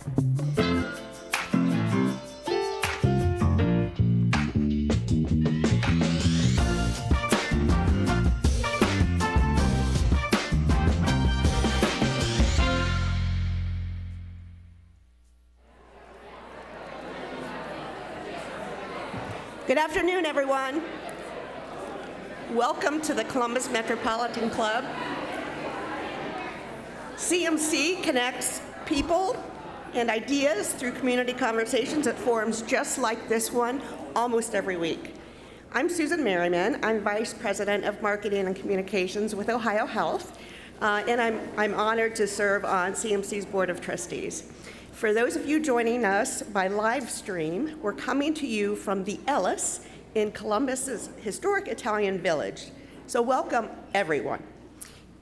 Good afternoon, everyone. Welcome to the Columbus Metropolitan Club. CMC connects people and ideas through community conversations at forums just like this one almost every week. I'm Susan Merriman. I'm Vice President of Marketing and Communications with Ohio Health, and I'm honored to serve on CMC's Board of Trustees. For those of you joining us by live stream, we're coming to you from the Ellis in Columbus's historic Italian village. So welcome, everyone.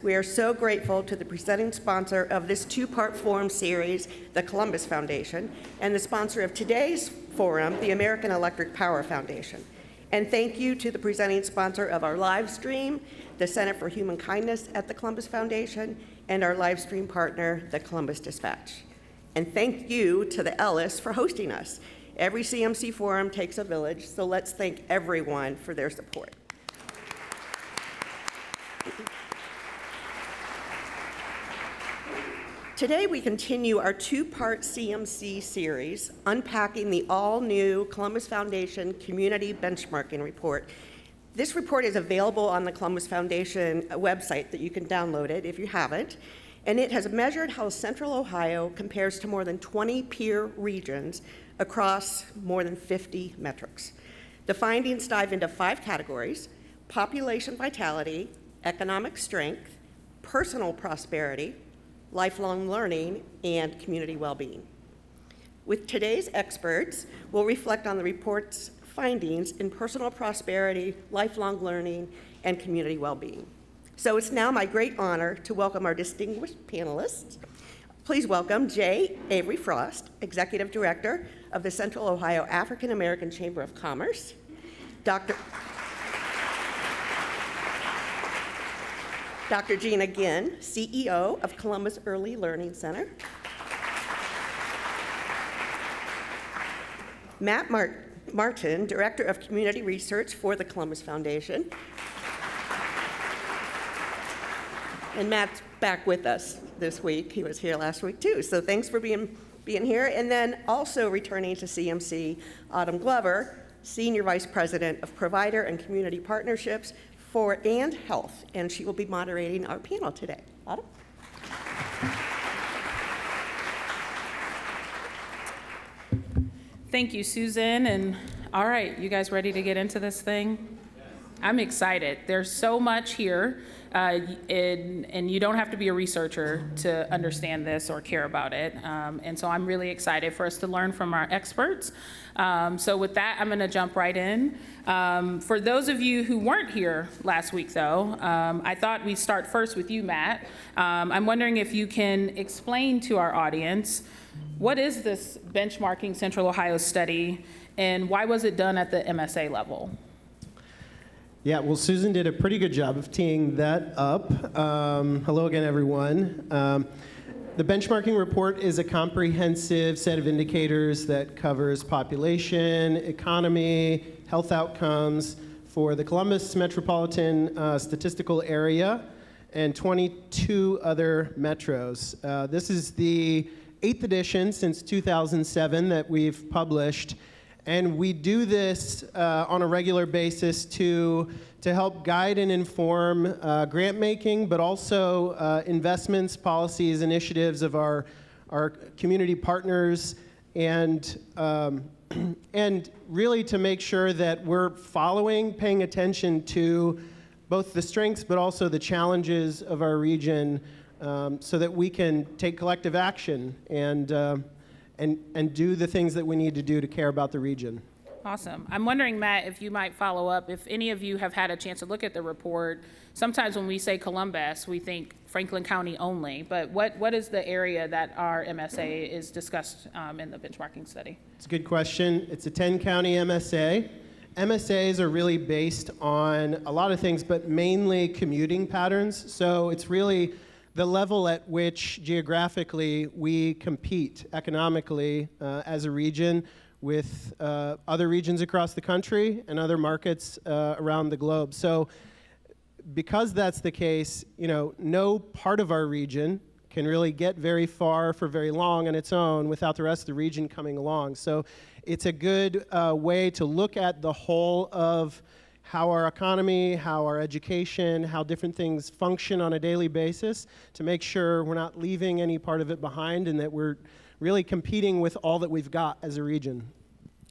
We are so grateful to the presenting sponsor of this two-part forum series, the Columbus Foundation, and the sponsor of today's forum, the American Electric Power Foundation. And thank you to the presenting sponsor of our live stream, the Center for Human Kindness at the Columbus Foundation, and our live stream partner, the Columbus Dispatch. And thank you to the Ellis for hosting us. Every CMC forum takes a village, so let's thank everyone for their support. Today we continue our two-part CMC series, unpacking the all-new Columbus Foundation Community Benchmarking Report. This report is available on the Columbus Foundation website that you can download it if you haven't. And it has measured how Central Ohio compares to more than 20 peer regions across more than 50 metrics. The findings dive into 5 categories: population vitality, economic strength, personal prosperity, lifelong learning, and community well-being. With today's experts, we'll reflect on the report's findings in personal prosperity, lifelong learning, and community well-being. So it's now my great honor to welcome our distinguished panelists. Please welcome J. Avery Frost, Executive Director of the Central Ohio African American Chamber of Commerce, Dr. Gina Ginn, CEO of Columbus Early Learning Center, Matt Martin, Director of Community Research for the Columbus Foundation, and Matt's back with us this week. He was here last week too, so thanks for being here. And then also returning to CMC, Autumn Glover, Senior Vice President of Provider and Community Partnerships for and Health, and she will be moderating our panel today. Autumn? Thank you, Susan. And all right, you guys ready to get into this thing? Yes. I'm excited. There's so much here. And you don't have to be a researcher to understand this or care about it. And so I'm really excited for us to learn from our experts. So with that, I'm going to jump right in. For those of you who weren't here last week, though, I thought we'd start first with you, Matt. I'm wondering if you can explain to our audience, what is this benchmarking Central Ohio study, and why was it done at the MSA level? Yeah, well, Susan did a pretty good job of teeing that up. Hello again, everyone. The benchmarking report is a comprehensive set of indicators that covers population, economy, health outcomes for the Columbus metropolitan statistical area and 22 other metros. This is the 8th edition since 2007 that we've published. And we do this on a regular basis to help guide and inform grant making, but also investments, policies, initiatives of our community partners, and really to make sure that we're paying attention to both the strengths but also the challenges of our region, so that we can take collective action and do the things that we need to do to care about the region. Awesome. I'm wondering, Matt, if you might follow up, if any of you have had a chance to look at the report. Sometimes when we say Columbus, we think Franklin County only, but what is the area that our MSA is discussed in the benchmarking study? It's a good question. It's a 10-county MSA. MSAs are really based on a lot of things, but mainly commuting patterns. So it's really the level at which geographically we compete economically as a region with other regions across the country and other markets around the globe. So because that's the case, no part of our region can really get very far for very long on its own without the rest of the region coming along. So it's a good way to look at the whole of how our economy, how our education, how different things function on a daily basis to make sure we're not leaving any part of it behind and that we're really competing with all that we've got as a region.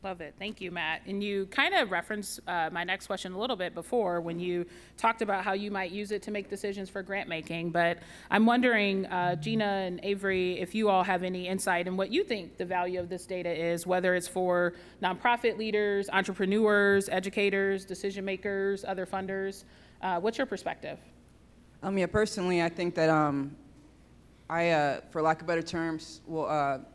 Love it. Thank you, Matt. And you kind of referenced my next question a little bit before when you talked about how you might use it to make decisions for grant making. But I'm wondering, Gina and Avery, if you all have any insight in what you think the value of this data is, whether it's for nonprofit leaders, entrepreneurs, educators, decision makers, other funders. What's your perspective? Yeah, personally, I think that I, for lack of better terms, well,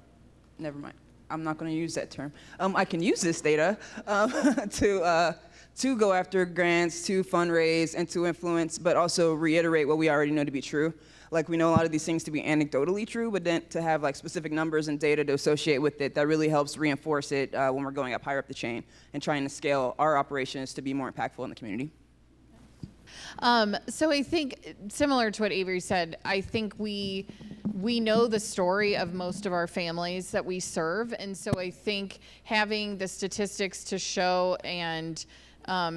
never mind. I'm not going to use that term. I can use this data to go after grants, to fundraise, and to influence, but also reiterate what we already know to be true. Like, we know a lot of these things to be anecdotally true, but then to have like specific numbers and data to associate with it, that really helps reinforce it when we're going up higher up the chain and trying to scale our operations to be more impactful in the community. So I think, similar to what Avery said, I think we know the story of most of our families that we serve, and so I think having the statistics to show and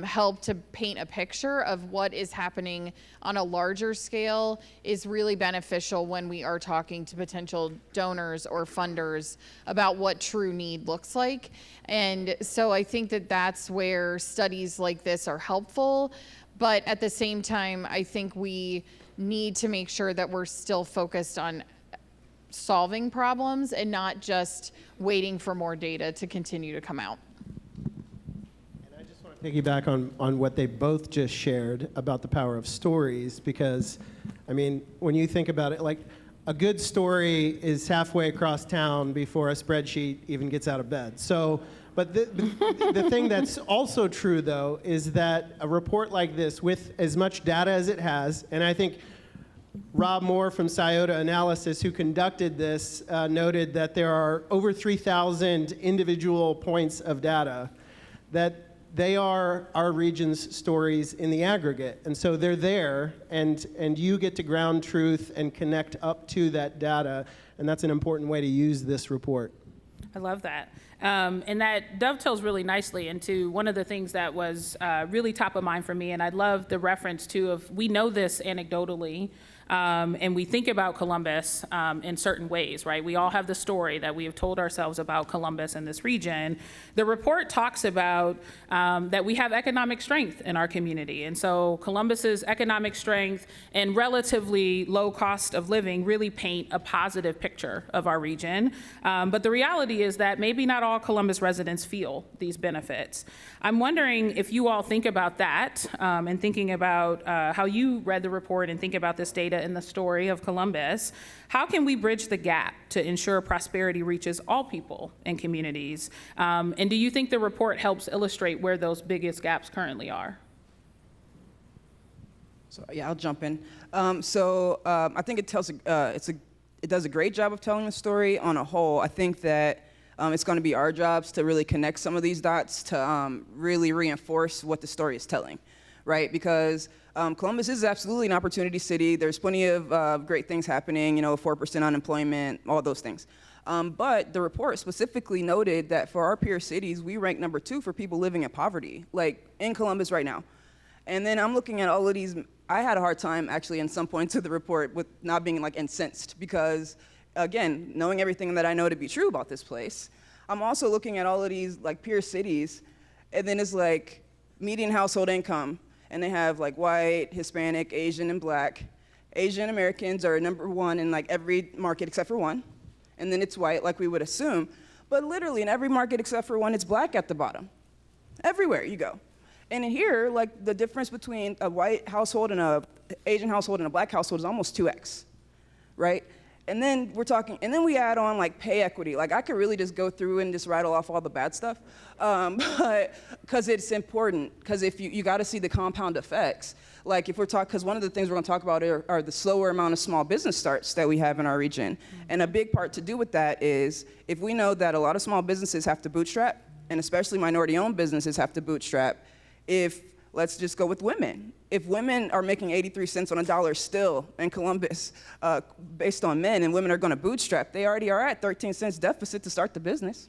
help to paint a picture of what is happening on a larger scale is really beneficial when we are talking to potential donors or funders about what true need looks like. And so I think that that's where studies like this are helpful. But at the same time, I think we need to make sure that we're still focused on solving problems and not just waiting for more data to continue to come out. And I just want to piggyback on what they both just shared about the power of stories, because, I mean, when you think about it, like, a good story is halfway across town before a spreadsheet even gets out of bed. So, but the thing that's also true, though, is that a report like this, with as much data as it has, and I think Rob Moore from Scioto Analysis, who conducted this, noted that there are over 3,000 individual points of data, that they are our region's stories in the aggregate. And so they're there, and you get to ground truth and connect up to that data, and that's an important way to use this report. I love that. And that dovetails really nicely into one of the things that was really top of mind for me, and I love the reference to of we know this anecdotally, and we think about Columbus in certain ways, right? We all have the story that we have told ourselves about Columbus and this region. The report talks about that we have economic strength in our community, and so Columbus's economic strength and relatively low cost of living really paint a positive picture of our region. But the reality is that maybe not all Columbus residents feel these benefits. I'm wondering if you all think about that and thinking about how you read the report and think about this data in the story of Columbus. How can we bridge the gap to ensure prosperity reaches all people and communities? And do you think the report helps illustrate where those biggest gaps currently are? So yeah, I'll jump in. I think it does a great job of telling the story on a whole. I think that it's going to be our jobs to really connect some of these dots to really reinforce what the story is telling, right? Because Columbus is absolutely an opportunity city. There's plenty of great things happening, 4% unemployment, all those things. But the report specifically noted that for our peer cities, we rank number 2 for people living in poverty, like in Columbus right now. And then I'm looking at all of these. I had a hard time actually in some points of the report with not being like incensed because, again, knowing everything that I know to be true about this place, I'm also looking at all of these like peer cities, and then it's like median household income, and they have like white, Hispanic, Asian, and Black. Asian Americans are number 1 in like every market except for one, and then it's white like we would assume, but literally in every market except for one, it's Black at the bottom. Everywhere you go. And in here, like the difference between a white household and a Asian household and a Black household is almost 2x, right? And then we add on like pay equity. Like I could really just go through and just rattle off all the bad stuff, but because it's important. Because if you got to see the compound effects. Like if we're talking, because one of the things we're going to talk about are the slower amount of small business starts that we have in our region. And a big part to do with that is if we know that a lot of small businesses have to bootstrap, and especially minority-owned businesses have to bootstrap, let's just go with women. If women are making 83 cents on a dollar still in Columbus based on men, and women are going to bootstrap, they already are at 13 cents deficit to start the business,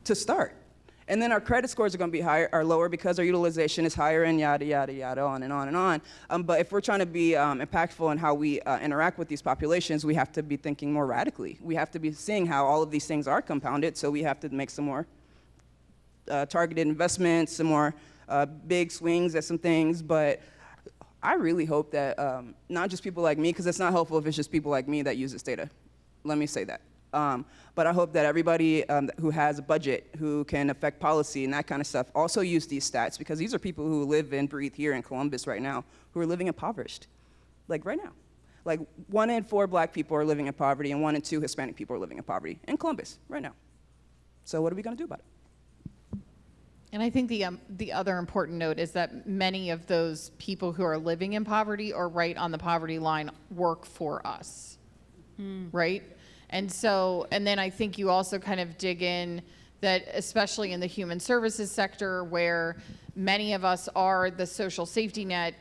to start. And then our credit scores are going to be lower because our utilization is higher and yada, yada, yada, on and on and on. But if we're trying to be impactful in how we interact with these populations, we have to be thinking more radically. We have to be seeing how all of these things are compounded, so we have to make some more targeted investments, some more big swings at some things. But I really hope that not just people like me, because it's not helpful if it's just people like me that use this data. Let me say that. But I hope that everybody who has a budget, who can affect policy and that kind of stuff, also use these stats, because these are people who live and breathe here in Columbus right now, who are living impoverished, like right now. Like 1 in 4 black people are living in poverty, and 1 in 2 Hispanic people are living in poverty in Columbus right now. So what are we going to do about it? And I think the other important note is that many of those people who are living in poverty or right on the poverty line work for us, right? And then I think you also kind of dig in that, especially in the human services sector, where many of us are the social safety net,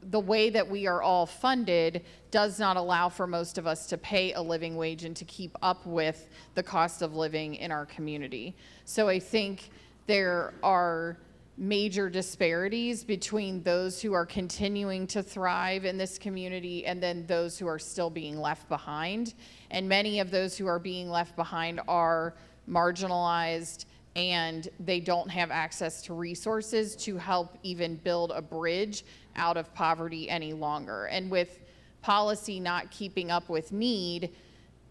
the way that we are all funded does not allow for most of us to pay a living wage and to keep up with the cost of living in our community. So I think there are major disparities between those who are continuing to thrive in this community and then those who are still being left behind. And many of those who are being left behind are marginalized, and they don't have access to resources to help even build a bridge out of poverty any longer. And with policy not keeping up with need,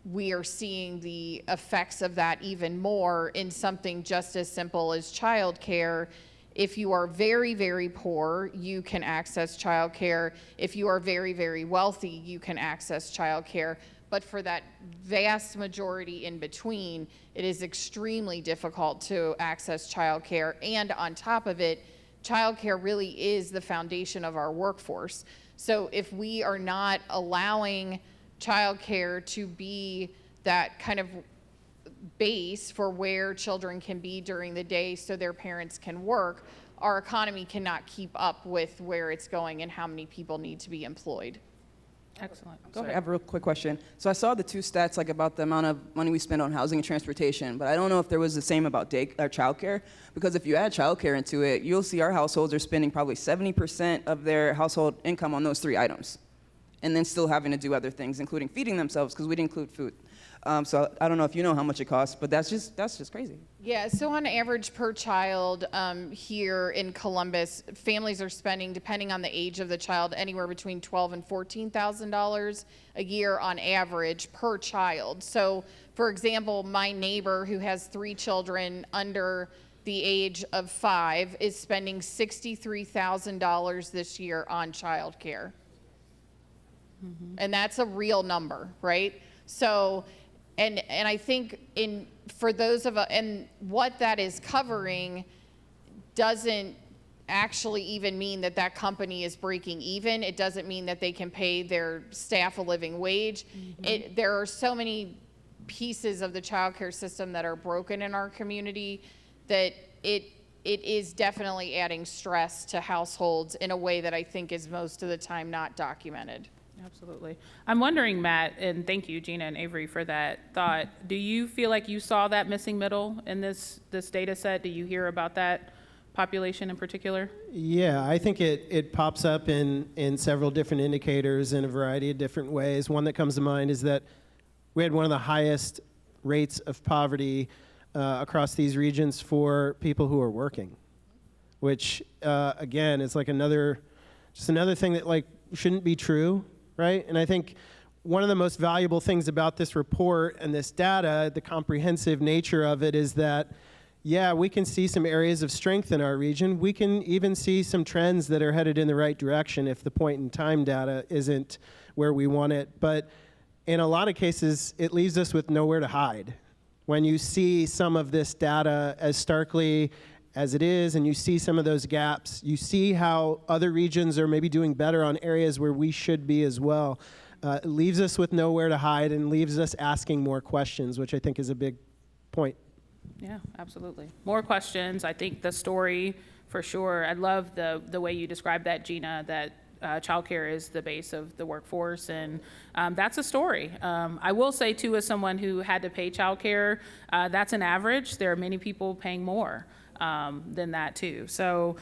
we are seeing the effects of that even more in something just as simple as childcare. If you are very, very poor, you can access childcare. If you are very, very wealthy, you can access childcare. But for that vast majority in between, it is extremely difficult to access childcare. And on top of it, childcare really is the foundation of our workforce. So if we are not allowing childcare to be that kind of base for where children can be during the day so their parents can work, our economy cannot keep up with where it's going and how many people need to be employed. Excellent. Go Sorry, I ahead. have a real quick question. So I saw the 2 stats, like about the amount of money we spend on housing and transportation, but I don't know if there was the same about childcare, because if you add childcare into it, you'll see our households are spending probably 70% of their household income on those 3 items, and then still having to do other things, including feeding themselves, because we didn't include food. So I don't know if you know how much it costs, but that's just crazy. Yeah, so on average per child here in Columbus, families are spending, depending on the age of the child, anywhere between $12,000 and $14,000 a year on average per child. So, for example, my neighbor who has 3 children under the age of 5 is spending $63,000 this year on childcare. And that's a real number, right? So, and I think for those of us, and what that is covering doesn't actually even mean that that company is breaking even. It doesn't mean that they can pay their staff a living wage. There are so many pieces of the childcare system that are broken in our community that it is definitely adding stress to households in a way that I think is most of the time not documented. Absolutely. I'm wondering, Matt, and thank you, Gina and Avery, for that thought. Do you feel like you saw that missing middle in this data set? Do you hear about that population in particular? Yeah, I think it pops up in several different indicators in a variety of different ways. One that comes to mind is that we had one of the highest rates of poverty across these regions for people who are working, which again is like another thing that like shouldn't be true, right? And I think one of the most valuable things about this report and this data, the comprehensive nature of it, is that yeah, we can see some areas of strength in our region. We can even see some trends that are headed in the right direction if the point in time data isn't where we want it. But in a lot of cases, it leaves us with nowhere to hide. When you see some of this data as starkly as it is, and you see some of those gaps, you see how other regions are maybe doing better on areas where we should be as well. It leaves us with nowhere to hide and leaves us asking more questions, which I think is a big point. Yeah, absolutely. More questions. I think the story, for sure. I love the way you described that, Gina, that childcare is the base of the workforce, and that's a story. I will say, too, as someone who had to pay childcare, that's an average. There are many people paying more than that, too. So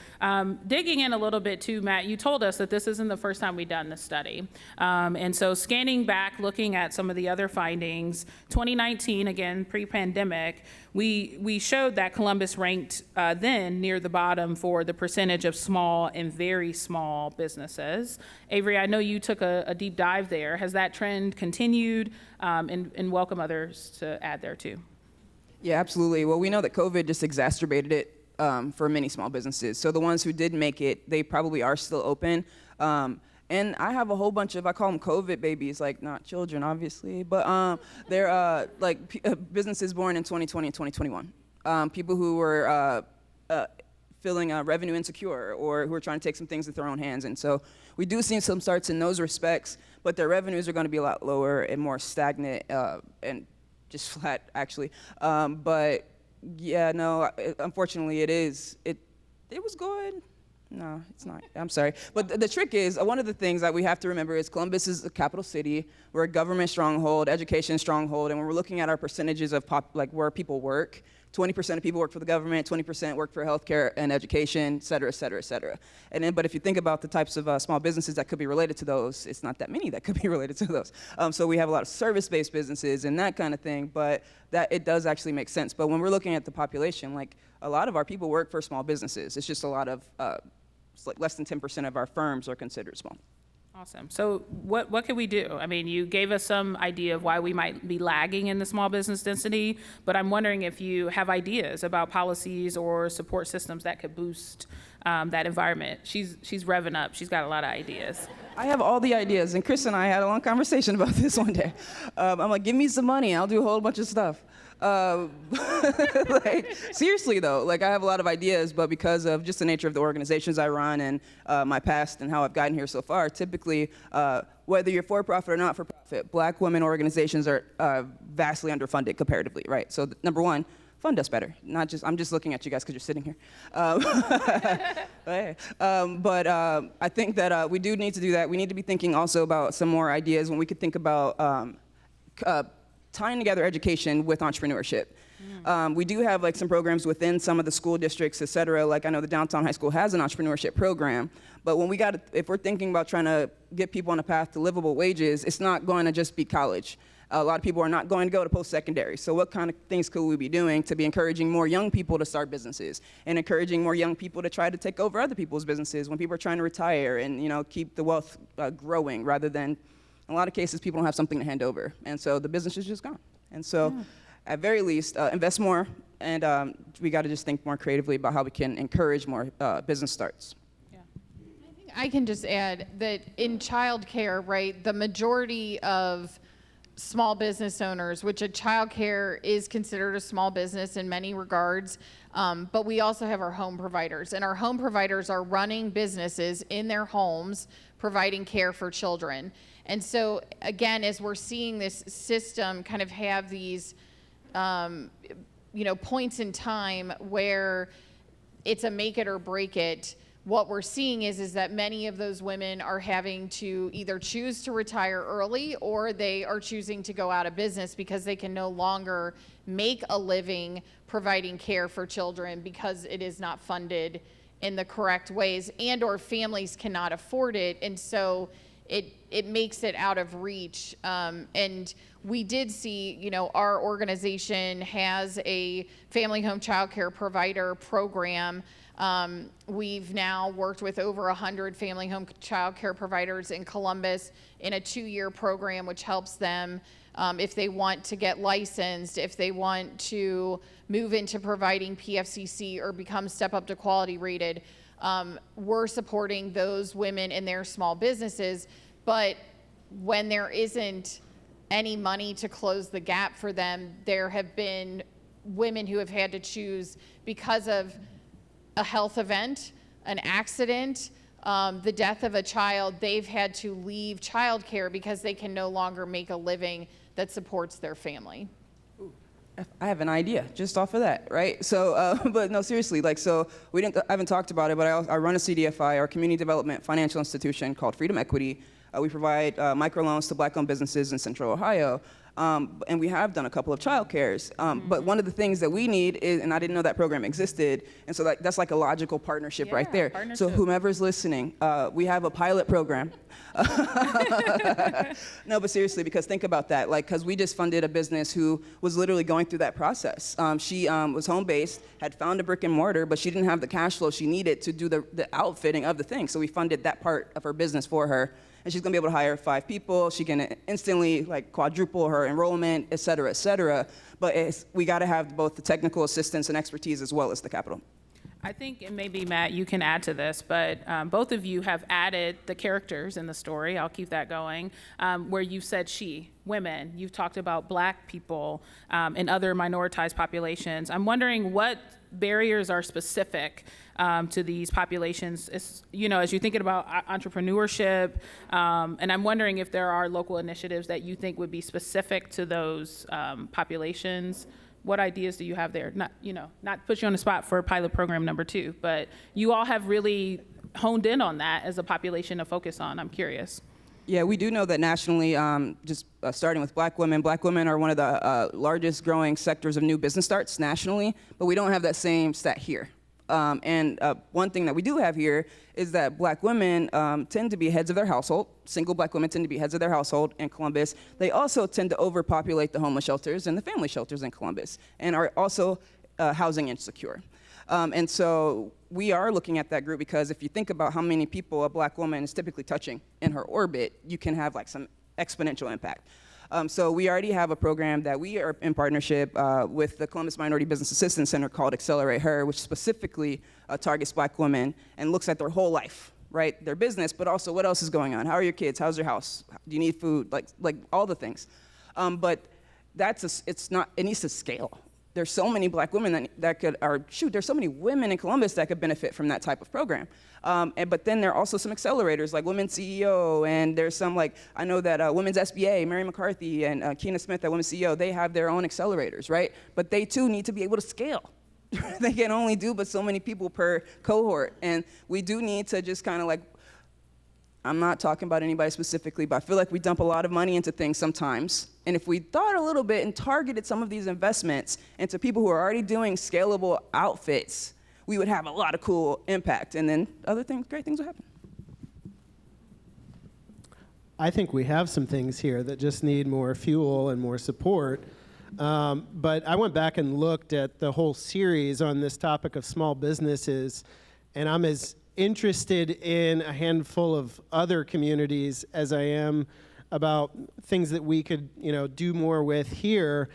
digging in a little bit, too, Matt, you told us that this isn't the first time we've done this study. And so scanning back, looking at some of the other findings, 2019, again, pre-pandemic, we showed that Columbus ranked then near the bottom for the percentage of small and very small businesses. Avery, I know you took a deep dive there. Has that trend continued? And welcome others to add there, too. Yeah, absolutely. Well, we know that COVID just exacerbated it for many small businesses. So the ones who did make it, they probably are still open. And I have a whole bunch of, I call them COVID babies, like not children, obviously, but they're businesses born in 2020 and 2021. People who were feeling revenue insecure or who are trying to take some things into their own hands. And so we do see some starts in those respects, but their revenues are going to be a lot lower and more stagnant and just flat, actually. But yeah, no, unfortunately it is. It was good. No, it's not. I'm sorry. But the trick is, one of the things that we have to remember is Columbus is a capital city. We're a government stronghold, education stronghold, and when we're looking at our percentages of where people work, 20% of people work for the government, 20% work for healthcare and education, et cetera, et cetera, et cetera. And then, but if you think about the types of small businesses that could be related to those, it's not that many that could be related to those. So we have a lot of service-based businesses and that kind of thing, but that it does actually make sense. But when we're looking at the population, like a lot of our people work for small businesses. It's just a lot of, it's like less than 10% of our firms are considered small. Awesome. So what can we do? I mean, you gave us some idea of why we might be lagging in the small business density, but I'm wondering if you have ideas about policies or support systems that could boost that environment. She's revving up. She's got a lot of ideas. I have all the ideas, and Chris and I had a long conversation about this one day. I'm like, give me some money, I'll do a whole bunch of stuff. Like, seriously though, like I have a lot of ideas, but because of just the nature of the organizations I run and my past and how I've gotten here so far, typically, whether you're for-profit or not for-profit, Black women organizations are vastly underfunded comparatively, right? So number one, fund us better. Not just, I'm just looking at you guys because you're sitting here. But I think that we do need to do that. We need to be thinking also about some more ideas when we could think about tying together education with entrepreneurship. We do have like some programs within some of the school districts, et cetera. Like I know the Downtown High School has an entrepreneurship program, but when if we're thinking about trying to get people on a path to livable wages, it's not going to just be college. A lot of people are not going to go to post-secondary. So what kind of things could we be doing to be encouraging more young people to start businesses and encouraging more young people to try to take over other people's businesses when people are trying to retire and, you know, keep the wealth growing rather than, in a lot of cases, people don't have something to hand over. And so the business is just gone. And so at very least, invest more. And we got to just think more creatively about how we can encourage more business starts. I can just add that in childcare, right, the majority of small business owners, which a childcare is considered a small business in many regards, but we also have our home providers, and our home providers are running businesses in their homes, providing care for children. And so again, as we're seeing this system kind of have these, points in time where it's a make it or break it, what we're seeing is that many of those women are having to either choose to retire early or they are choosing to go out of business because they can no longer make a living providing care for children because it is not funded in the correct ways, and or families cannot afford it, and so it makes it out of reach. And we did see, our organization has a family home child care provider program. We've now worked with over 100 family home child care providers in Columbus in a 2-year program, which helps them if they want to get licensed, if they want to move into providing PFCC or become Step Up to Quality rated. We're supporting those women in their small businesses, but when there isn't any money to close the gap for them. There have been women who have had to choose because of a health event, an accident, the death of a child. They've had to leave childcare because they can no longer make a living that supports their family. I have an idea just off of that, right? So, but no, seriously, like, so I haven't talked about it, but I run a CDFI, our community development financial institution called Freedom Equity. We provide microloans to Black-owned businesses in Central Ohio, and we have done a couple of child cares. But one of the things that we need is, and I didn't know that program existed, and so that's like a logical partnership right there. Partnership. So whomever's listening, we have a pilot program. No, but seriously, because think about that. Like, because we just funded a business who was literally going through that process. She was home-based, had found a brick and mortar, but she didn't have the cash flow she needed to do the outfitting of the thing. So we funded that part of her business for her. And she's gonna be able to hire 5 people. She can instantly like quadruple her enrollment, et cetera, et cetera. But we gotta have both the technical assistance and expertise as well as the capital. I think, and maybe Matt, you can add to this, but both of you have added the characters in the story. I'll keep that going. Where you said women. You've talked about Black people and other minoritized populations. I'm wondering what barriers are specific to these populations, as you're thinking about entrepreneurship, and I'm wondering if there are local initiatives that you think would be specific to those populations. What ideas do you have there? Not put you on the spot for pilot program number 2, but you all have really honed in on that as a population to focus on. I'm curious. Yeah, we do know that nationally, starting with Black women are one of the largest growing sectors of new business starts nationally, but we don't have that same stat here. And one thing that we do have here is that Black women tend to be heads of their household. Single Black women tend to be heads of their household in Columbus. They also tend to overpopulate the homeless shelters and the family shelters in Columbus, and are also housing insecure. And so we are looking at that group because if you think about how many people a Black woman is typically touching in her orbit, you can have like some exponential impact. So we already have a program that we are in partnership with the Columbus Minority Business Assistance Center called Accelerate Her, which specifically targets Black women and looks at their whole life, right? Their business, but also what else is going on? How are your kids? How's your house? Do you need food? Like all the things. But it needs to scale. There's so many Black women there's so many women in Columbus that could benefit from that type of program. But then there are also some accelerators like Women's CEO, and there's some I know that Women's SBA, Mary McCarthy and Keena Smith at Women's CEO, they have their own accelerators, right? But they too need to be able to scale. They can only do but so many people per cohort. And we do need to just kind of I'm not talking about anybody specifically, but I feel like we dump a lot of money into things sometimes. And if we thought a little bit and targeted some of these investments into people who are already doing scalable outfits, we would have a lot of cool impact. And then great things will happen. I think we have some things here that just need more fuel and more support. But I went back and looked at the whole series on this topic of small businesses, and I'm as interested in a handful of other communities as I am about things that we could, do more with here.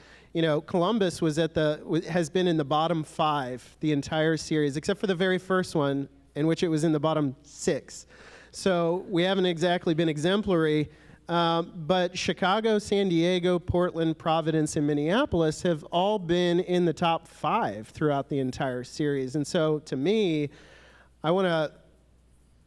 Columbus has been in the bottom 5 the entire series, except for the very first one, in which it was in the bottom 6. So we haven't exactly been exemplary, but Chicago, San Diego, Portland, Providence, and Minneapolis have all been in the top 5 throughout the entire series. And so to me, I want to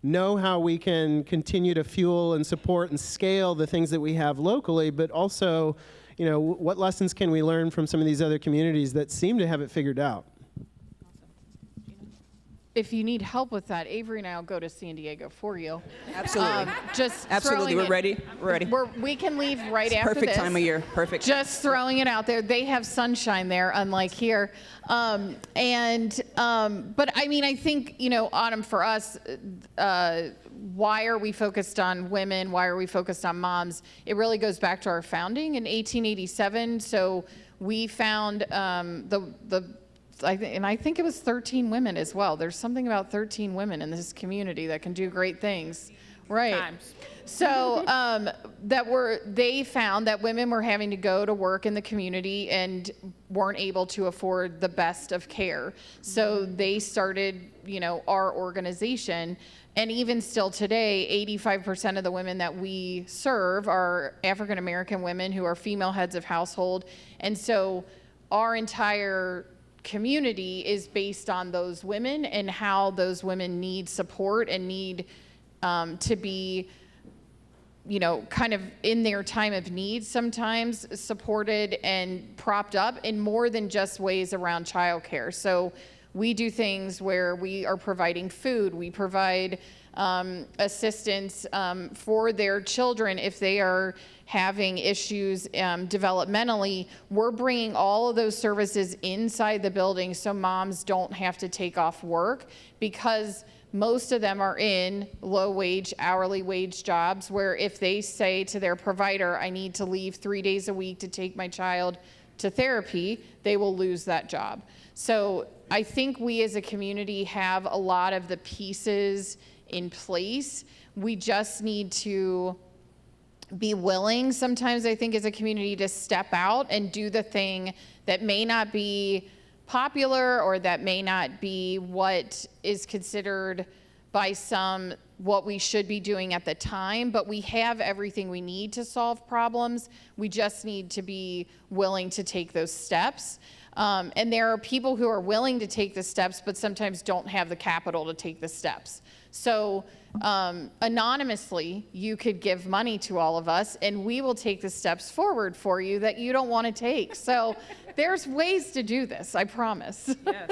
know how we can continue to fuel and support and scale the things that we have locally, but also, what lessons can we learn from some of these other communities that seem to have it figured out? If you need help with that, Avery and I will go to San Diego for you. Absolutely. Absolutely. We're ready. We can leave right after this. Perfect time of year. Perfect. Just throwing it out there. They have sunshine there, unlike here. But I mean, I think, Autumn, for us, why are we focused on women? Why are we focused on moms? It really goes back to our founding in 1887. So we found I think it was 13 women as well. There's something about 13 women in this community that can do great things. Right. Times. So they found that women were having to go to work in the community and weren't able to afford the best of care. So they started, our organization. And even still today, 85% of the women that we serve are African American women who are female heads of household. And so our entire community is based on those women and how those women need support and need to be, you know, kind of in their time of need sometimes supported and propped up in more than just ways around childcare. So we do things where we are providing food, we provide assistance for their children if they are having issues developmentally. We're bringing all of those services inside the building so moms don't have to take off work, because most of them are in low wage, hourly wage jobs where if they say to their provider, I need to leave 3 days a week to take my child to therapy, they will lose that job. So I think we as a community have a lot of the pieces in place. We just need to be willing sometimes, I think, as a community to step out and do the thing that may not be popular or that may not be what is considered by some what we should be doing at the time, but we have everything we need to solve problems. We just need to be willing to take those steps. And there are people who are willing to take the steps, but sometimes don't have the capital to take the steps. So anonymously, you could give money to all of us, and we will take the steps forward for you that you don't want to take. So there's ways to do this, I promise. Yes,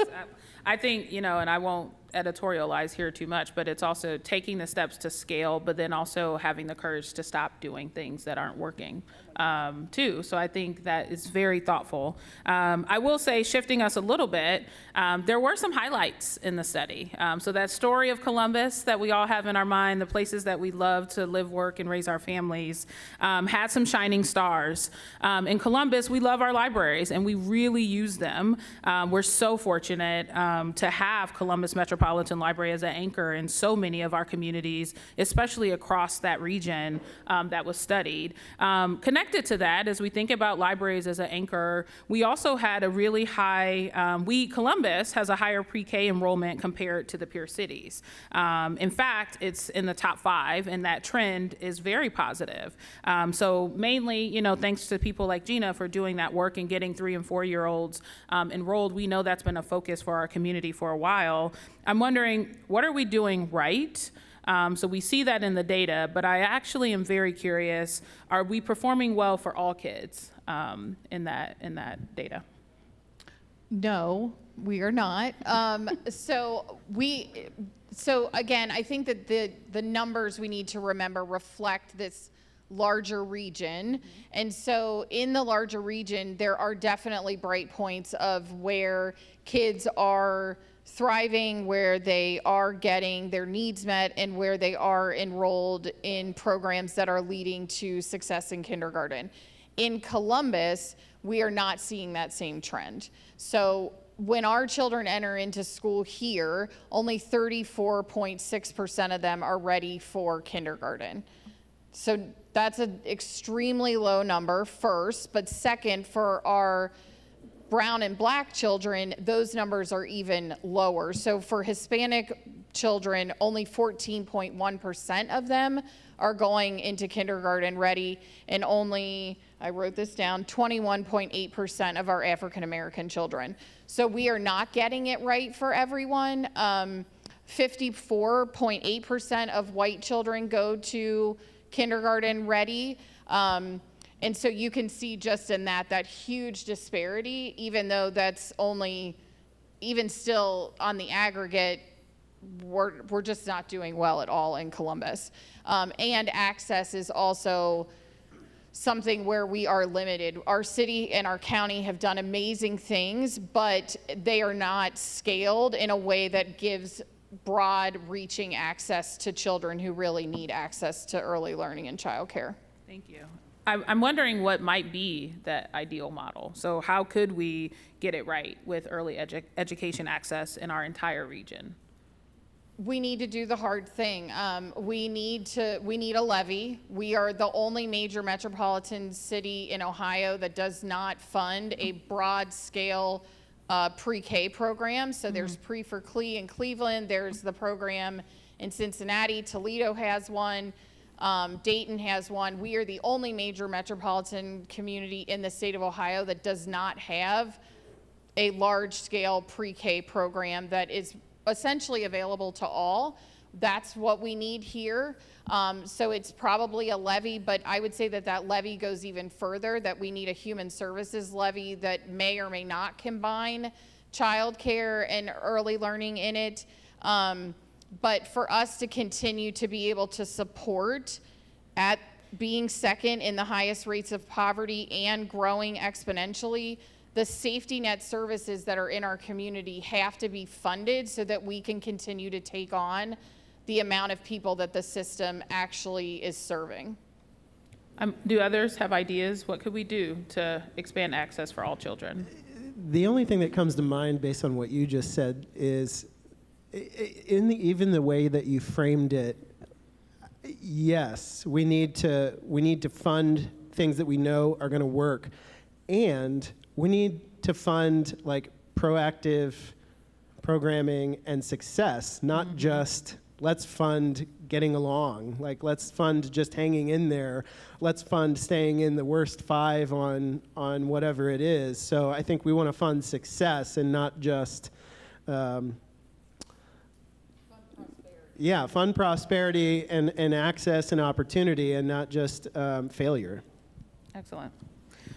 I think, you know, and I won't editorialize here too much, but it's also taking the steps to scale, but then also having the courage to stop doing things that aren't working too. So I think that is very thoughtful. I will say, shifting us a little bit, there were some highlights in the study. So that story of Columbus that we all have in our mind, the places that we love to live, work, and raise our families, had some shining stars. In Columbus, we love our libraries, and we really use them. We're so fortunate to have Columbus Metropolitan Library as an anchor in so many of our communities, especially across that region that was studied. Connected to that, as we think about libraries as an anchor, we also had a really high, Columbus has a higher pre-K enrollment compared to the peer cities. In fact, it's in the top 5, and that trend is very positive. So mainly, you know, thanks to people like Gina for doing that work and getting 3- and 4-year-olds enrolled. We know that's been a focus for our community for a while. I'm wondering, what are we doing right? So we see that in the data, but I actually am very curious, are we performing well for all kids in that data? No, we are not. So again, I think that the numbers we need to remember reflect this larger region. And so in the larger region, there are definitely bright points of where kids are thriving, where they are getting their needs met, and where they are enrolled in programs that are leading to success in kindergarten. In Columbus, we are not seeing that same trend. So when our children enter into school here, only 34.6% of them are ready for kindergarten. So that's an extremely low number, first, but second, for our Brown and Black children, those numbers are even lower. So for Hispanic children, only 14.1% of them are going into kindergarten ready, and only, I wrote this down, 21.8% of our African American children. So we are not getting it right for everyone. 54.8% of white children go to kindergarten ready. And so you can see just in that huge disparity, even though that's only, even still on the aggregate, we're just not doing well at all in Columbus. And access is also something where we are limited. Our city and our county have done amazing things, but they are not scaled in a way that gives broad reaching access to children who really need access to early learning and childcare. Thank you. I'm wondering what might be the ideal model. So how could we get it right with early education access in our entire region? We need to do the hard thing. We need a levy. We are the only major metropolitan city in Ohio that does not fund a broad scale pre-K program. So there's Pre for Cle in Cleveland. There's the program in Cincinnati. Toledo has one. Dayton has one. We are the only major metropolitan community in the state of Ohio that does not have a large-scale pre-K program that is essentially available to all. That's what we need here. So it's probably a levy, but I would say that that levy goes even further, that we need a human services levy that may or may not combine childcare and early learning in it. But for us to continue to be able to support at being second in the highest rates of poverty and growing exponentially, the safety net services that are in our community have to be funded so that we can continue to take on the amount of people that the system actually is serving. Do others have ideas? What could we do to expand access for all children? The only thing that comes to mind based on what you just said is even the way that you framed it. Yes, we need to fund things that we know are going to work, and we need to fund like proactive programming and success, not just let's fund getting along, like let's fund just hanging in there, let's fund staying in the worst 5 on whatever it is. So I think we want to fund success and not just fund prosperity and access and opportunity, and not just failure. Excellent.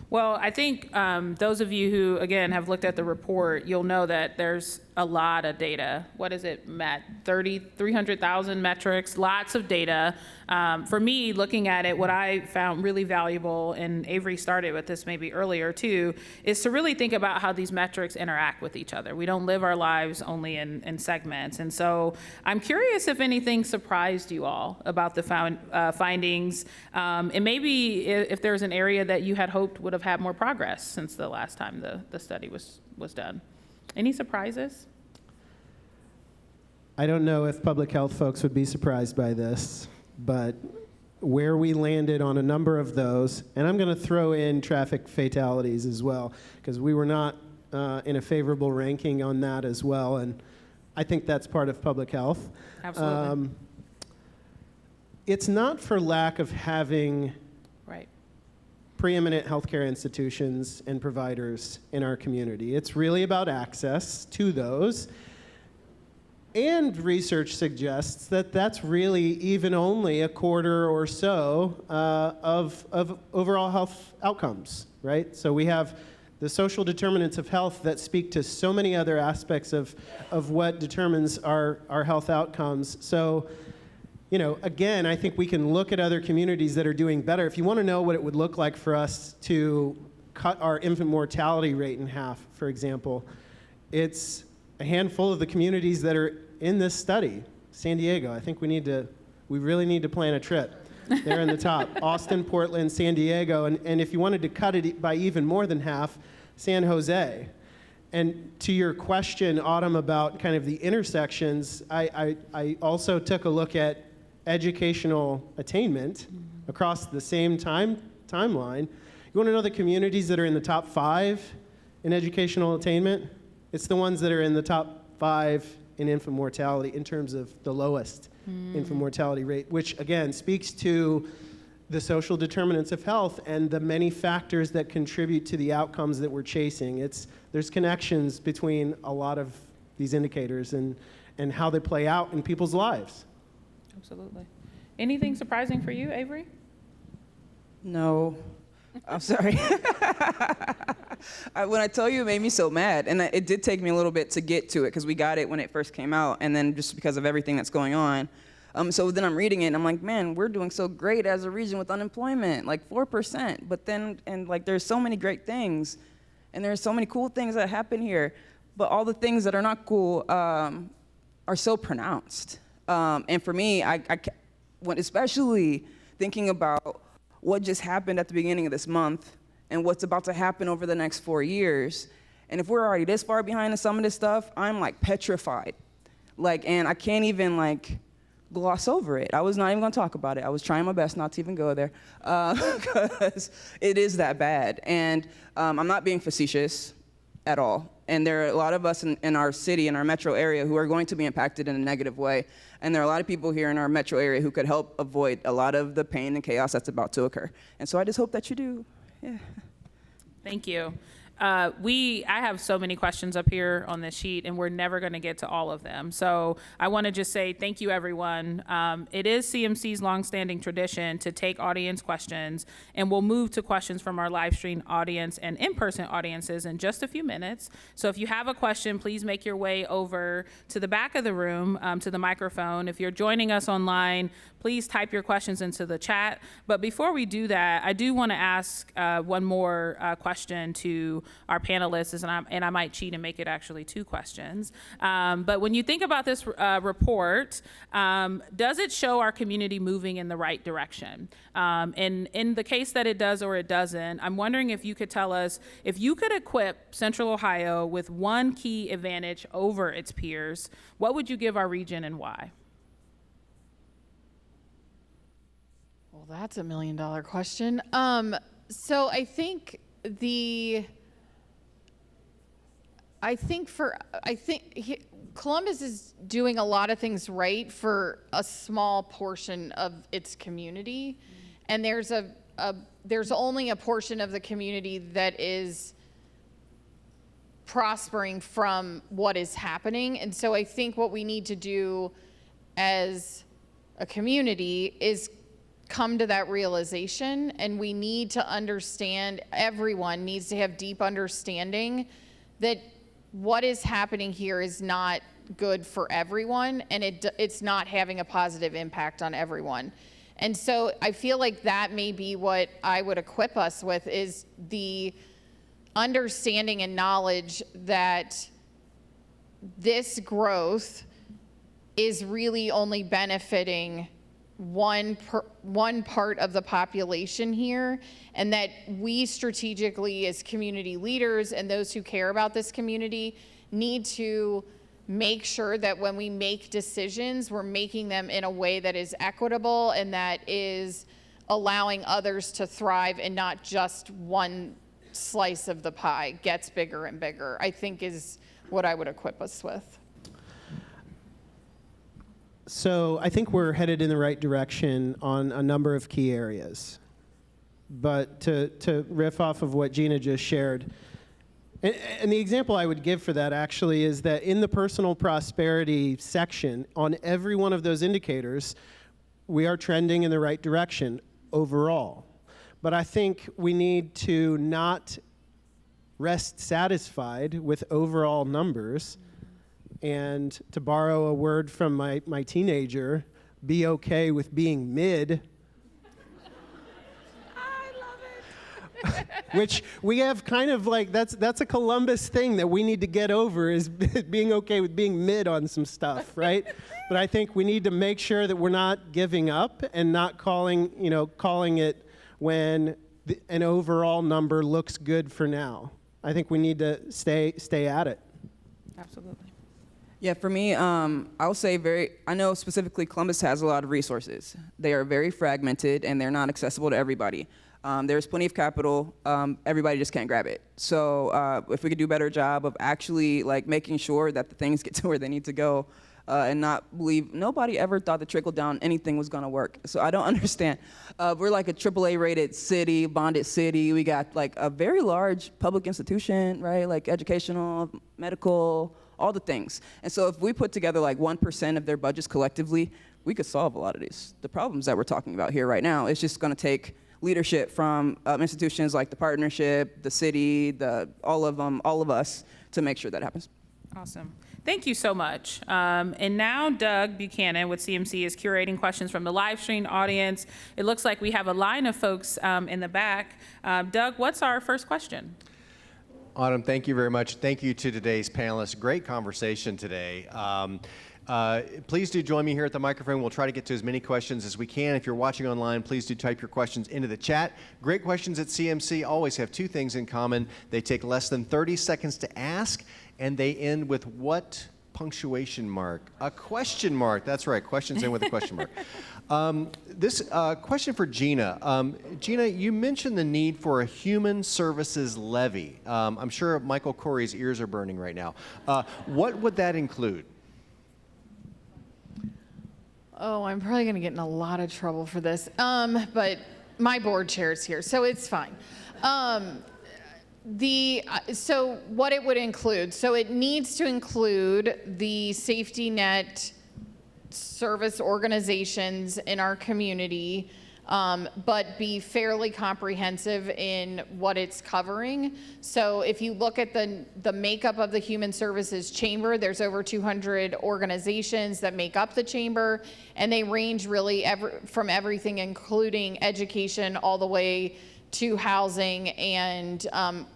Well, I think those of you who, again, have looked at the report, you'll know that there's a lot of data. What is it, Matt? 300,000 metrics, lots of data. For me, looking at it, what I found really valuable, and Avery started with this maybe earlier too, is to really think about how these metrics interact with each other. We don't live our lives only in segments. And so I'm curious if anything surprised you all about the findings, and maybe if there's an area that you had hoped would have had more progress since the last time the study was done. Any surprises? I don't know if public health folks would be surprised by this, but where we landed on a number of those, and I'm going to throw in traffic fatalities as well, because we were not in a favorable ranking on that as well, and I think that's part of public health. Absolutely. It's not for lack of having preeminent healthcare institutions and providers in our community. It's really about access to those. And research suggests that that's really even only a quarter or so of overall health outcomes, right? So we have the social determinants of health that speak to so many other aspects of what determines our health outcomes. So, again, I think we can look at other communities that are doing better. If you want to know what it would look like for us to cut our infant mortality rate in half, for example, it's a handful of the communities that are in this study. San Diego, I think we really need to plan a trip. They're in the top. Austin, Portland, San Diego, and if you wanted to cut it by even more than half, San Jose. And to your question, Autumn, about kind of the intersections, I also took a look at educational attainment across the same timeline. You want to know the communities that are in the top 5 in educational attainment? It's the ones that are in the top 5 in infant mortality in terms of the lowest infant mortality rate, which again speaks to the social determinants of health and the many factors that contribute to the outcomes that we're chasing. There's connections between a lot of these indicators and how they play out in people's lives. Absolutely. Anything surprising for you, Avery? No. I'm sorry. When I tell you, it made me so mad. And it did take me a little bit to get to it because we got it when it first came out, and then just because of everything that's going on. So then I'm reading it, and I'm like, man, we're doing so great as a region with unemployment, like 4%. But then, there's so many great things, and there's so many cool things that happen here. But all the things that are not cool are so pronounced. And for me, especially thinking about what just happened at the beginning of this month and what's about to happen over the next 4 years. And if we're already this far behind in some of this stuff, I'm like petrified. And I can't even gloss over it. I was not even gonna talk about it. I was trying my best not to even go there because it is that bad. And I'm not being facetious at all. And there are a lot of us in our city, in our metro area, who are going to be impacted in a negative way. And there are a lot of people here in our metro area who could help avoid a lot of the pain and chaos that's about to occur. And so I just hope that you do. Yeah. Thank you. I have so many questions up here on this sheet, and we're never going to get to all of them. So I want to just say thank you, everyone. It is CMC's longstanding tradition to take audience questions, and we'll move to questions from our live stream audience and in-person audiences in just a few minutes. So if you have a question, please make your way over to the back of the room, to the microphone. If you're joining us online, please type your questions into the chat. But before we do that, I do want to ask one more question to our panelists, and I might cheat and make it actually 2 questions. But when you think about this report, does it show our community moving in the right direction? And in the case that it does or it doesn't, I'm wondering if you could tell us, if you could equip Central Ohio with one key advantage over its peers, what would you give our region and why? Well, that's $1 million question. So I think Columbus is doing a lot of things right for a small portion of its community, and there's only a portion of the community that is prospering from what is happening. And so I think what we need to do as a community is come to that realization, and we need to understand, everyone needs to have deep understanding that what is happening here is not good for everyone, and it's not having a positive impact on everyone. And so I feel like that may be what I would equip us with, is the understanding and knowledge that this growth is really only benefiting one part of the population here, and that we strategically, as community leaders and those who care about this community, need to make sure that when we make decisions, we're making them in a way that is equitable and that is allowing others to thrive, and not just one slice of the pie gets bigger and bigger, I think is what I would equip us with. So I think we're headed in the right direction on a number of key areas. But to riff off of what Gina just shared, and the example I would give for that actually is that in the personal prosperity section, on every one of those indicators, we are trending in the right direction overall. But I think we need to not rest satisfied with overall numbers, and to borrow a word from my teenager, be okay with being mid. I love it. Which we have kind of like, that's a Columbus thing that we need to get over, is being okay with being mid on some stuff, right? But I think we need to make sure that we're not giving up and not calling it when an overall number looks good for now. I think we need to stay at it. Absolutely. Yeah, for me, I'll say I know specifically Columbus has a lot of resources. They are very fragmented, and they're not accessible to everybody. There's plenty of capital. Everybody just can't grab it. So if we could do a better job of actually making sure that the things get to where they need to go, and not believe, nobody ever thought the trickle down anything was gonna work. So I don't understand. We're like a AAA rated city, bonded city. We got a very large public institution, right? Like educational, medical, all the things. And so if we put together 1% of their budgets collectively, we could solve a lot of the problems that we're talking about here right now. It's just gonna take leadership from institutions like the partnership, the city, all of us, to make sure that happens. Awesome. Thank you so much. And now Doug Buchanan with CMC is curating questions from the live stream audience. It looks like we have a line of folks in the back. Doug, what's our first question? Autumn, thank you very much. Thank you to today's panelists. Great conversation today. Please do join me here at the microphone. We'll try to get to as many questions as we can. If you're watching online, please do type your questions into the chat. Great questions at CMC always have 2 things in common. They take less than 30 seconds to ask, and they end with what punctuation mark, a question mark. That's right, questions in with a question mark. This question for Gina. Gina, you mentioned the need for a human services levy. I'm sure Michael Corey's ears are burning right now. What would that include? Oh, I'm probably going to get in a lot of trouble for this. But my board chair is here, so it's fine. So what it would include, so it needs to include the safety net service organizations in our community, but be fairly comprehensive in what it's covering. So if you look at the makeup of the Human Services Chamber, there's over 200 organizations that make up the chamber, and they range really from everything, including education, all the way to housing and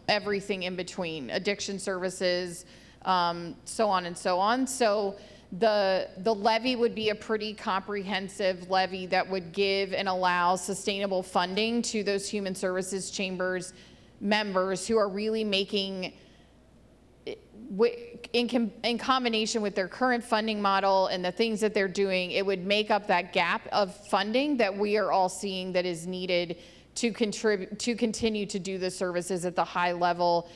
everything in between, addiction services, so on and so on. So the levy would be a pretty comprehensive levy that would give and allow sustainable funding to those Human Services Chambers members who are really making, in combination with their current funding model and the things that they're doing, it would make up that gap of funding that we are all seeing that is needed to continue to do the services at the high level,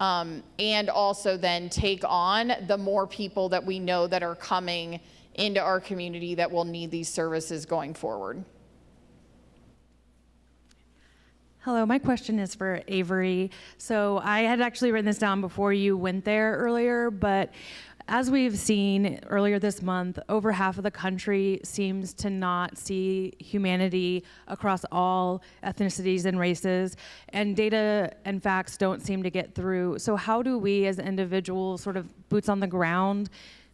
and also then take on the more people that we know that are coming into our community that will need these services going forward. Hello, my question is for Avery. So I had actually written this down before you went there earlier, but as we've seen earlier this month, over half of the country seems to not see humanity across all ethnicities and races, and data and facts don't seem to get through. So how do we as individuals, sort of boots on the ground,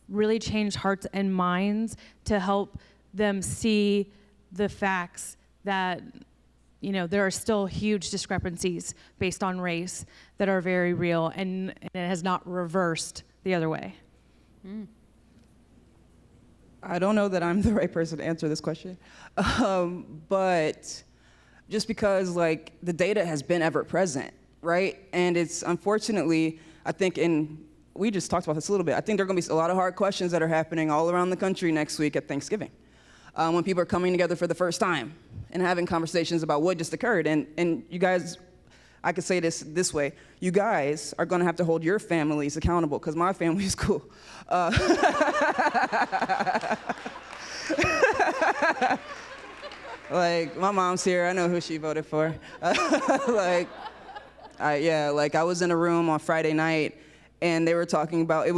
really change hearts and minds to help them see the facts that, you know, there are still huge discrepancies based on race that are very real, and it has not reversed the other way? I don't know that I'm the right person to answer this question, but just because like the data has been ever present, right? And it's unfortunately, I think we just talked about this a little bit, I think there are gonna be a lot of hard questions that are happening all around the country next week at Thanksgiving, when people are coming together for the first time and having conversations about what just occurred. And you guys, I could say this way, you guys are gonna have to hold your families accountable, because my family is cool. Like, my mom's here, I know who she voted for. I was in a room on Friday night, and they were talking about, I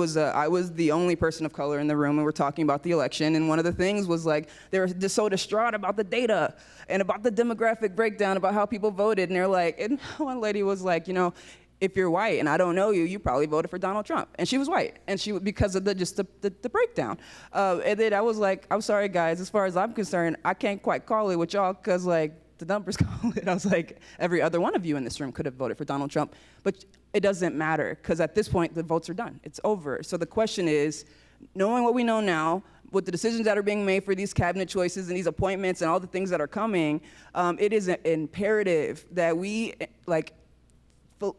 was the only person of color in the room, and we're talking about the election, and one of the things was like, they were just so distraught about the data, and about the demographic breakdown, about how people voted, and they're like, and one lady was like, you know, if you're white and I don't know you, you probably voted for Donald Trump. And she was white, and because of the breakdown. And then I was like, I'm sorry guys, as far as I'm concerned, I can't quite call it with y'all, because like, the numbers call it. I was like, every other one of you in this room could have voted for Donald Trump, but it doesn't matter, because at this point, the votes are done. It's over. So the question is, knowing what we know now, with the decisions that are being made for these cabinet choices and these appointments and all the things that are coming, it is imperative that we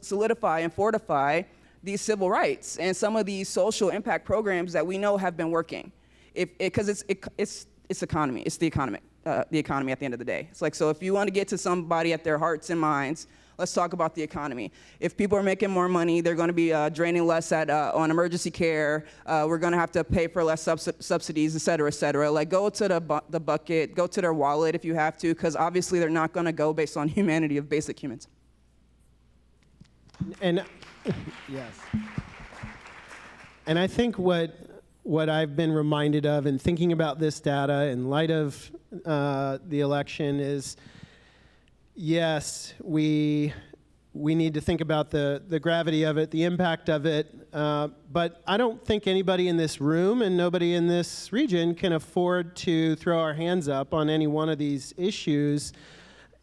solidify and fortify these civil rights and some of these social impact programs that we know have been working. Because it's economy. It's the economy at the end of the day. It's like, so if you want to get to somebody at their hearts and minds, let's talk about the economy. If people are making more money, they're going to be draining less on emergency care. We're going to have to pay for less subsidies, et cetera, et cetera. Like, go to the bucket, go to their wallet if you have to, because obviously they're not going to go based on humanity of basic humans. And yes. And I think what I've been reminded of in thinking about this data in light of the election is, yes, we need to think about the gravity of it, the impact of it, but I don't think anybody in this room and nobody in this region can afford to throw our hands up on any one of these issues.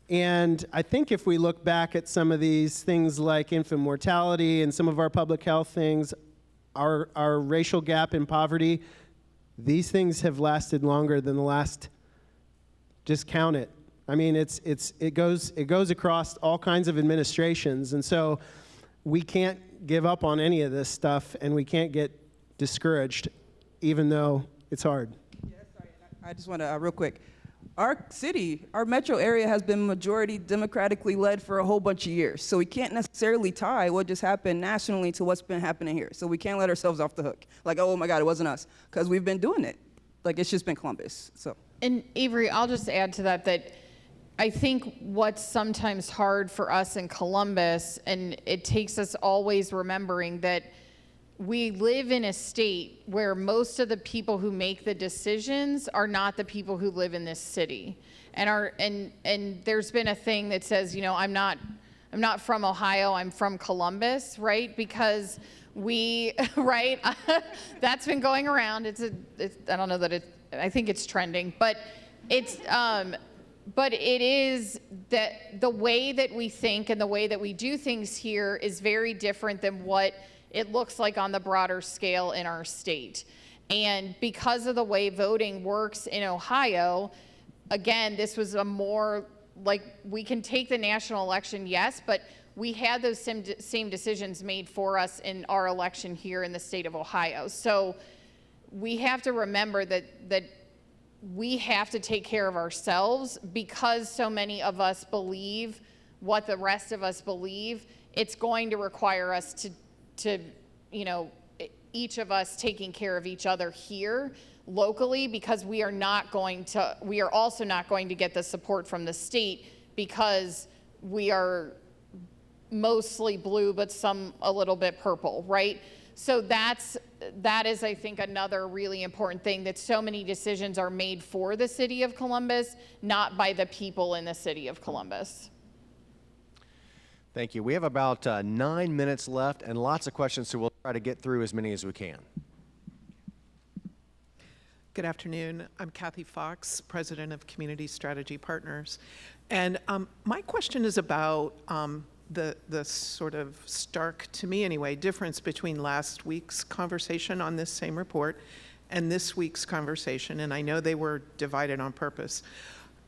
And I think if we look back at some of these things like infant mortality and some of our public health things, our racial gap in poverty, these things have lasted longer than the last, just count it. I mean, it goes across all kinds of administrations, and so we can't give up on any of this stuff, and we can't get discouraged. even though it's hard. I just want to, real quick. Our city, our metro area has been majority democratically led for a whole bunch of years. So we can't necessarily tie what just happened nationally to what's been happening here. So we can't let ourselves off the hook. Like, oh my God, it wasn't us. Because we've been doing it. Like, it's just been Columbus, so. And Avery, I'll just add to that I think what's sometimes hard for us in Columbus, and it takes us always remembering that we live in a state where most of the people who make the decisions are not the people who live in this city. And there's been a thing that says, you know, I'm not from Ohio, I'm from Columbus, right? Because we, right? That's been going around. I don't know that I think it's trending, but but it is that the way that we think and the way that we do things here is very different than what it looks like on the broader scale in our state. And because of the way voting works in Ohio, again, this was a more, like, we can take the national election, yes, but we had those same decisions made for us in our election here in the state of Ohio. So we have to remember that we have to take care of ourselves because so many of us believe what the rest of us believe. It's going to require us to you know, each of us taking care of each other here locally, because we are also not going to get the support from the state because we are mostly blue, but some a little bit purple, right? So that is, I think, another really important thing, that so many decisions are made for the city of Columbus, not by the people in the city of Columbus. Thank you. We have about 9 minutes left and lots of questions, so we'll try to get through as many as we can. Good afternoon. I'm Kathy Fox, President of Community Strategy Partners. And my question is about the sort of stark, to me anyway, difference between last week's conversation on this same report and this week's conversation. And I know they were divided on purpose.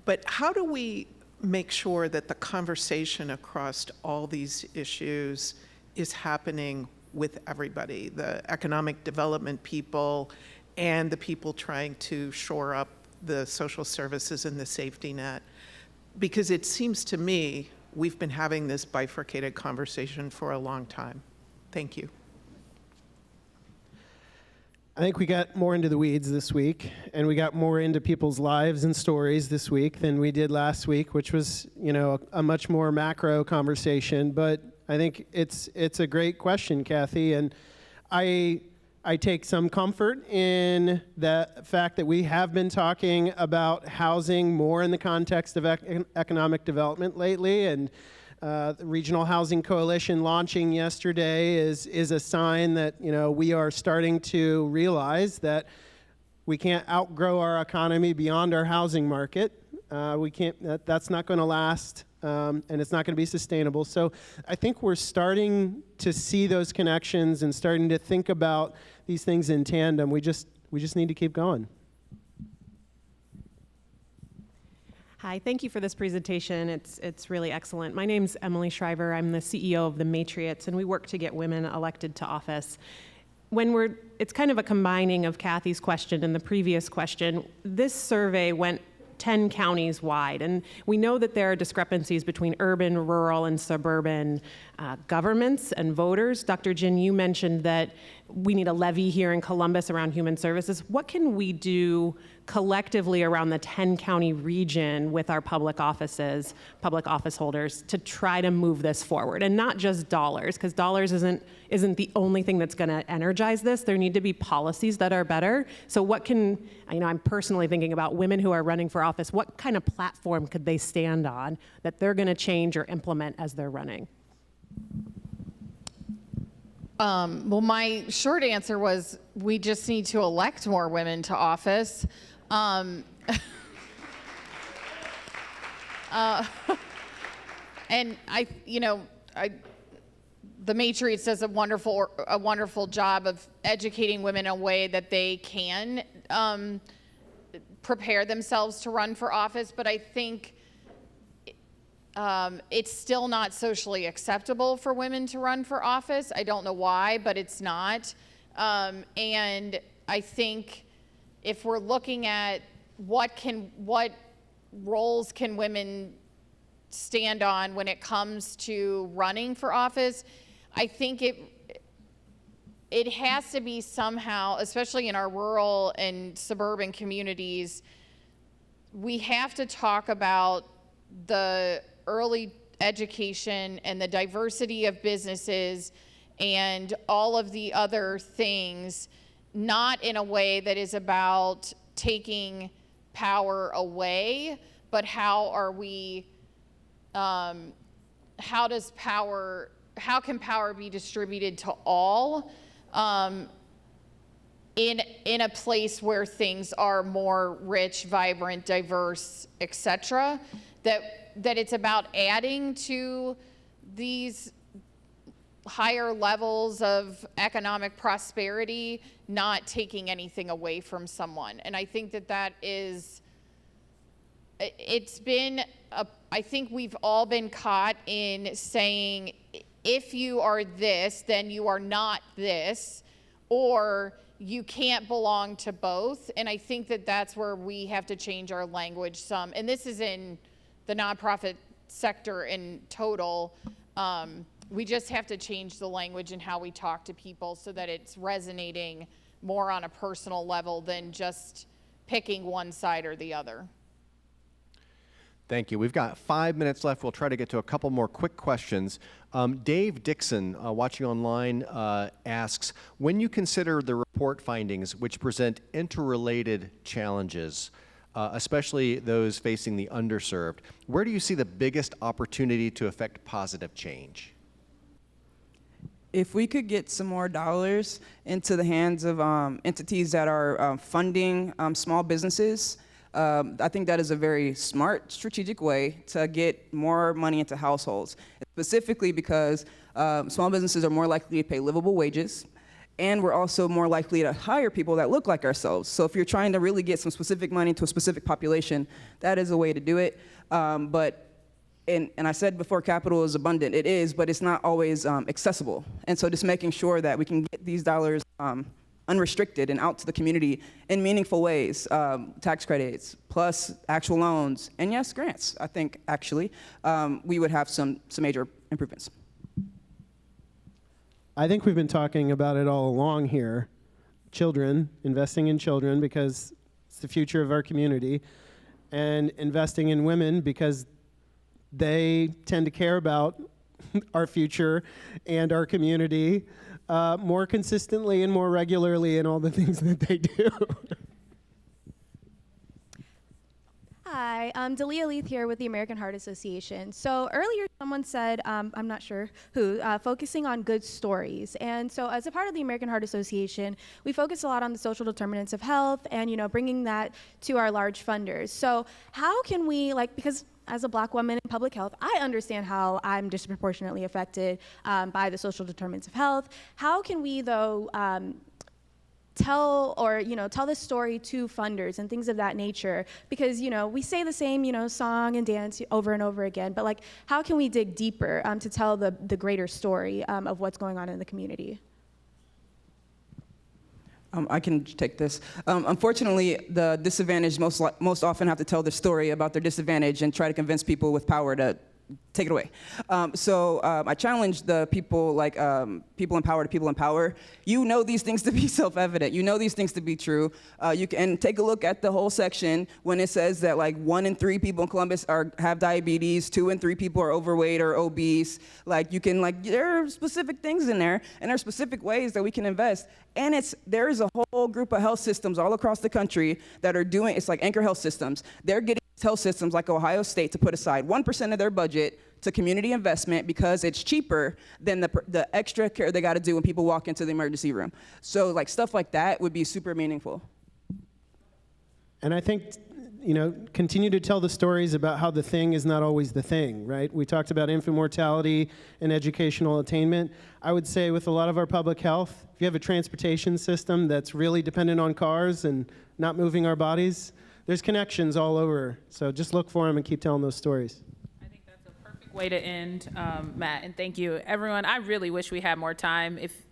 But how do we make sure that the conversation across all these issues is happening with everybody, the economic development people and the people trying to shore up the social services and the safety net? Because it seems to me we've been having this bifurcated conversation for a long time. Thank you. I think we got more into the weeds this week, and we got more into people's lives and stories this week than we did last week, which was, you know, a much more macro conversation. But I think it's a great question, Kathy, and I take some comfort in the fact that we have been talking about housing more in the context of economic development lately, and the Regional Housing Coalition launching yesterday is a sign that, you know, we are starting to realize that we can't outgrow our economy beyond our housing market. We can't. That's not going to last, and it's not going to be sustainable. So I think we're starting to see those connections and starting to think about these things in tandem. We just need to keep going. Hi, thank you for this presentation. It's really excellent. My name's Emily Shriver. I'm the CEO of the Matriots, and we work to get women elected to office. It's kind of a combining of Kathy's question and the previous question. This survey went 10 counties wide, and we know that there are discrepancies between urban, rural, and suburban governments and voters. Dr. Jin, you mentioned that we need a levy here in Columbus around human services. What can we do collectively around the 10-county region with our public offices, public office holders, to try to move this forward? And not just dollars, because dollars isn't the only thing that's going to energize this. There need to be policies that are better. So I'm personally thinking about women who are running for office. What kind of platform could they stand on that they're going to change or implement as they're running? Well, my short answer was we just need to elect more women to office. And the Matrix does a wonderful job of educating women in a way that they can prepare themselves to run for office. But I think it's still not socially acceptable for women to run for office. I don't know why, but it's not. And I think if we're looking at what roles can women stand on when it comes to running for office, I think it has to be somehow, especially in our rural and suburban communities, we have to talk about the early education and the diversity of businesses and all of the other things, not in a way that is about taking power away, but how can power be distributed to all in a place where things are more rich, vibrant, diverse, etc. That it's about adding to these higher levels of economic prosperity, not taking anything away from someone. And I think that is, I think we've all been caught in saying, if you are this, then you are not this, or you can't belong to both. And I think that's where we have to change our language some. And this is in the nonprofit sector in total. We just have to change the language and how we talk to people so that it's resonating more on a personal level than just picking one side or the other. Thank you. We've got 5 minutes left. We'll try to get to a couple more quick questions. Dave Dixon, watching online, asks, when you consider the report findings which present interrelated challenges, especially those facing the underserved, where do you see the biggest opportunity to affect positive change? If we could get some more dollars into the hands of entities that are funding small businesses, I think that is a very smart, strategic way to get more money into households, specifically because small businesses are more likely to pay livable wages, and we're also more likely to hire people that look like ourselves. So if you're trying to really get some specific money to a specific population, that is a way to do it. And I said before, capital is abundant. It is, but it's not always accessible. And so just making sure that we can get these dollars unrestricted and out to the community in meaningful ways, tax credits, plus actual loans, and yes, grants. I think, actually, we would have some major improvements. I think we've been talking about it all along here. Children, investing in children because it's the future of our community, and investing in women because they tend to care about our future and our community more consistently and more regularly in all the things that they do. Hi, I'm Dalia Leith here with the American Heart Association. So earlier someone said, I'm not sure who, focusing on good stories. And so as a part of the American Heart Association, we focus a lot on the social determinants of health and, bringing that to our large funders. So how can we, because as a Black woman in public health, I understand how I'm disproportionately affected by the social determinants of health. How can we, though, tell this story to funders and things of that nature? Because, we say the same, song and dance over and over again, but how can we dig deeper to tell the greater story of what's going on in the community? I can take this. Unfortunately, the disadvantaged most often have to tell their story about their disadvantage and try to convince people with power to take it away. So I challenge the people people in power to people in power. You know these things to be self-evident. You know these things to be true. You can take a look at the whole section when it says that 1 in 3 people in Columbus have diabetes, 2 in 3 people are overweight or obese. There are specific things in there, and there are specific ways that we can invest. And there is a whole group of health systems all across the country that are doing, it's like anchor health systems. They're getting health systems like Ohio State to put aside 1% of their budget to community investment because it's cheaper than the extra care they got to do when people walk into the emergency room. So stuff like that would be super meaningful. And I think, continue to tell the stories about how the thing is not always the thing, right? We talked about infant mortality and educational attainment. I would say with a lot of our public health, if you have a transportation system that's really dependent on cars and not moving our bodies, there's connections all over. So just look for them and keep telling those stories. I think that's a perfect Way to end, Matt, and thank you, everyone. I really wish we had more time. If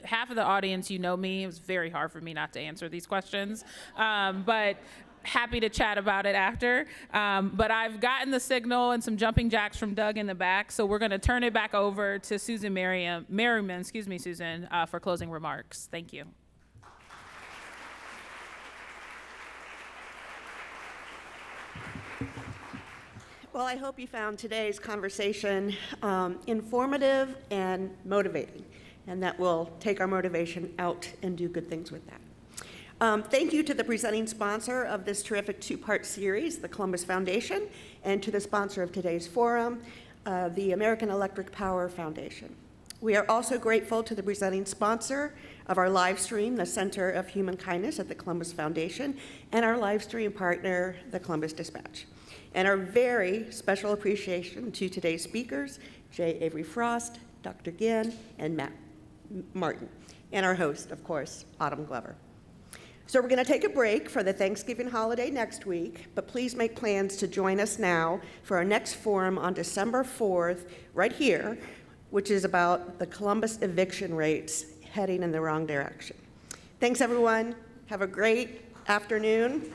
half of the audience, you know me, it was very hard for me not to answer these questions, but happy to chat about it after. But I've gotten the signal and some jumping jacks from Doug in the back, so we're going to turn it back over to Susan Merriman, Susan, for closing remarks. Thank you. Well, I hope you found today's conversation informative and motivating, and that we'll take our motivation out and do good things with that. Thank you to the presenting sponsor of this terrific two-part series, the Columbus Foundation, and to the sponsor of today's forum, the American Electric Power Foundation. We are also grateful to the presenting sponsor of our live stream, the Center of Human Kindness at the Columbus Foundation, and our live stream partner, the Columbus Dispatch. And our very special appreciation to today's speakers, J. Avery Frost, Dr. Ginn, and Matt Martin, and our host, of course, Autumn Glover. So we're going to take a break for the Thanksgiving holiday next week, but please make plans to join us now for our next forum on December 4th, right here, which is about the Columbus eviction rates heading in the wrong direction. Thanks, everyone. Have a great afternoon.